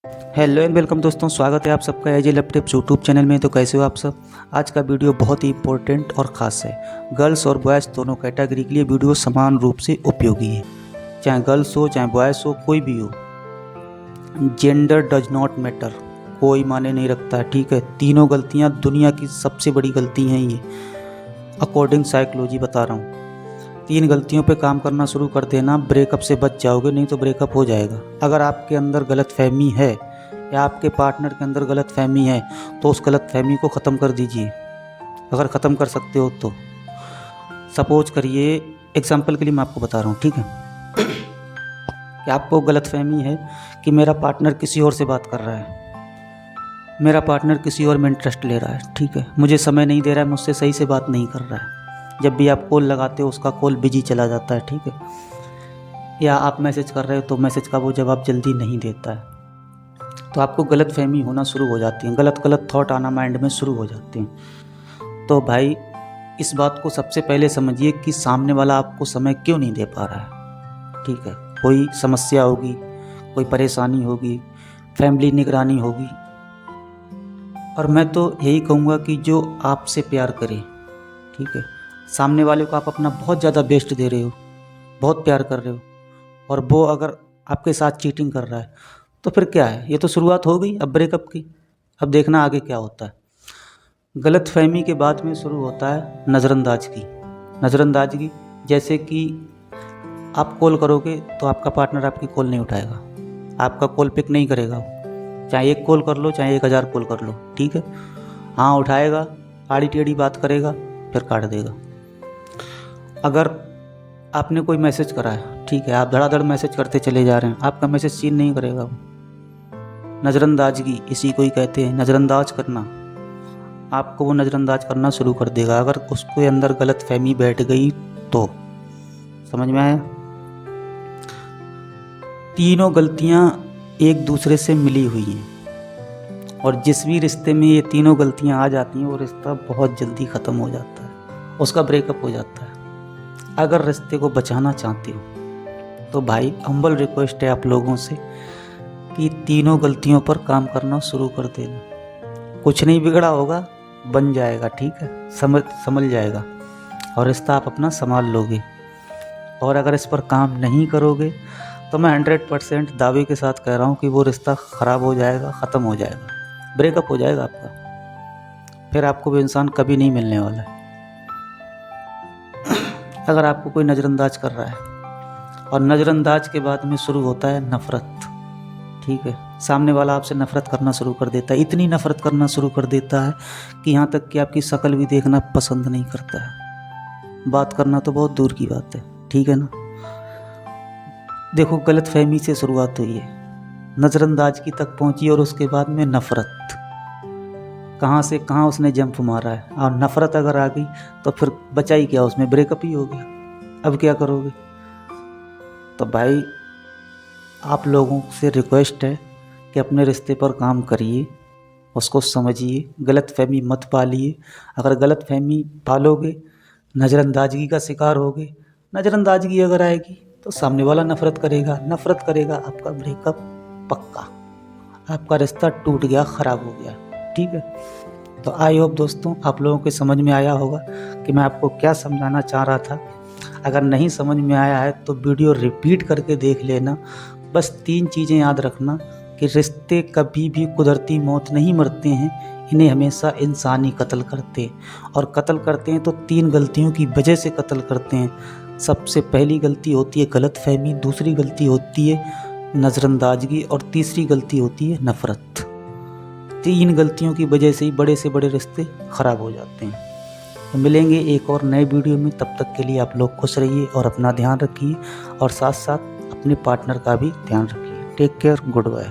Hello and welcome दोस्तों, स्वागत है आप सबका एजे लैपटॉप यूट्यूब चैनल में। तो कैसे हो आप सब। आज का वीडियो बहुत ही इंपॉर्टेंट और ख़ास है। गर्ल्स और बॉयज़ दोनों कैटेगरी के लिए वीडियो समान रूप से उपयोगी है। चाहे गर्ल्स हो चाहे बॉयज़ हो, कोई भी हो, जेंडर डज नॉट मैटर, कोई माने नहीं रखता है। ठीक है, तीनों गलतियाँ दुनिया की सबसे बड़ी गलती हैं ये, अकॉर्डिंग साइकोलॉजी बता रहा हूँ। 3 गलतियों पे काम करना शुरू कर देना, ब्रेकअप से बच जाओगे, नहीं तो ब्रेकअप हो जाएगा। अगर आपके अंदर गलतफहमी है या आपके पार्टनर के अंदर गलतफहमी है तो उस गलतफहमी को ख़त्म कर दीजिए, अगर ख़त्म कर सकते हो तो। सपोज करिए, एग्जांपल के लिए मैं आपको बता रहा हूँ, ठीक है, कि आपको गलतफहमी है कि मेरा पार्टनर किसी और से बात कर रहा है, मेरा पार्टनर किसी और में इंटरेस्ट ले रहा है, ठीक है, मुझे समय नहीं दे रहा है, मुझसे सही से बात नहीं कर रहा है, जब भी आप कॉल लगाते हो उसका कॉल बिजी चला जाता है, ठीक है, या आप मैसेज कर रहे हो तो मैसेज का वो जवाब जल्दी नहीं देता है। तो आपको गलत फहमी होना शुरू हो जाती है, गलत गलत थॉट आना माइंड में शुरू हो जाते हैं। तो भाई इस बात को सबसे पहले समझिए कि सामने वाला आपको समय क्यों नहीं दे पा रहा है। ठीक है, कोई समस्या होगी, कोई परेशानी होगी, फैमिली निगरानी होगी। और मैं तो यही कहूँगा कि जो आपसे प्यार करे, ठीक है, सामने वाले को आप अपना बहुत ज़्यादा बेस्ट दे रहे हो, बहुत प्यार कर रहे हो, और वो अगर आपके साथ चीटिंग कर रहा है तो फिर क्या है, ये तो शुरुआत हो गई अब ब्रेकअप की। अब देखना आगे क्या होता है। गलतफहमी के बाद में शुरू होता है नज़रअंदाजगी। जैसे कि आप कॉल करोगे तो आपका पार्टनर आपकी कॉल नहीं उठाएगा, आपका कॉल पिक नहीं करेगा, चाहे 1 कॉल कर लो चाहे 1000 कॉल कर लो, ठीक है, हाँ उठाएगा, आड़ी टेढ़ी बात करेगा, फिर काट देगा। अगर आपने कोई मैसेज करा है, ठीक है, आप धड़ाधड़ मैसेज करते चले जा रहे हैं, आपका मैसेज सीन नहीं करेगा वो। नज़रअंदाजगी इसी को ही कहते हैं, नज़रअंदाज करना। आपको वो नज़रअंदाज करना शुरू कर देगा अगर उसके अंदर गलत फहमी बैठ गई तो। समझ में आया। तीनों गलतियां एक दूसरे से मिली हुई हैं, और जिस भी रिश्ते में ये तीनों गलतियां आ जाती हैं वो रिश्ता बहुत जल्दी ख़त्म हो जाता है, उसका ब्रेकअप हो जाता है। अगर रिश्ते को बचाना चाहते हो तो भाई हम्बल रिक्वेस्ट है आप लोगों से कि तीनों गलतियों पर काम करना शुरू कर देना। कुछ नहीं बिगड़ा होगा, बन जाएगा, ठीक है, संभल जाएगा, और रिश्ता आप अपना संभाल लोगे। और अगर इस पर काम नहीं करोगे तो मैं 100% दावे के साथ कह रहा हूँ कि वो रिश्ता ख़राब हो जाएगा, ख़त्म हो जाएगा, ब्रेकअप हो जाएगा आपका। फिर आपको वो इंसान कभी नहीं मिलने वाला है। अगर आपको कोई नज़रअंदाज कर रहा है, और नज़रअंदाज के बाद में शुरू होता है नफ़रत, ठीक है, सामने वाला आपसे नफ़रत करना शुरू कर देता है, इतनी नफ़रत करना शुरू कर देता है कि यहाँ तक कि आपकी शक्ल भी देखना पसंद नहीं करता है, बात करना तो बहुत दूर की बात है, ठीक है ना। देखो, गलतफहमी से शुरुआत हुई है, नज़रअंदाजगी तक पहुँची, और उसके बाद में नफ़रत, कहाँ से कहाँ उसने जंप मारा है, और नफ़रत अगर आ गई तो फिर बचा ही क्या, उसमें ब्रेकअप ही हो गया। अब क्या करोगे। तो भाई आप लोगों से रिक्वेस्ट है कि अपने रिश्ते पर काम करिए, उसको समझिए, गलतफहमी मत पालिए। अगर गलतफहमी पालोगे, नज़रअंदाजगी का शिकार होगे, नज़रअंदाजगी अगर आएगी तो सामने वाला नफ़रत करेगा, आपका ब्रेकअप पक्का, आपका रिश्ता टूट गया, ख़राब हो गया, ठीक है। तो आई होप दोस्तों आप लोगों के समझ में आया होगा कि मैं आपको क्या समझाना चाह रहा था। अगर नहीं समझ में आया है तो वीडियो रिपीट करके देख लेना। बस 3 चीज़ें याद रखना कि रिश्ते कभी भी कुदरती मौत नहीं मरते हैं, इन्हें हमेशा इंसान ही कत्ल करते हैं, और कत्ल करते हैं तो 3 गलतियों की वजह से कत्ल करते हैं। सबसे पहली गलती होती है गलतफहमी, दूसरी गलती होती है नज़रअंदाजगी, और तीसरी गलती होती है नफ़रत। 3 गलतियों की वजह से ही बड़े से बड़े रिश्ते ख़राब हो जाते हैं। तो मिलेंगे एक और नए वीडियो में, तब तक के लिए आप लोग खुश रहिए और अपना ध्यान रखिए, और साथ साथ अपने पार्टनर का भी ध्यान रखिए। Take care, good bye.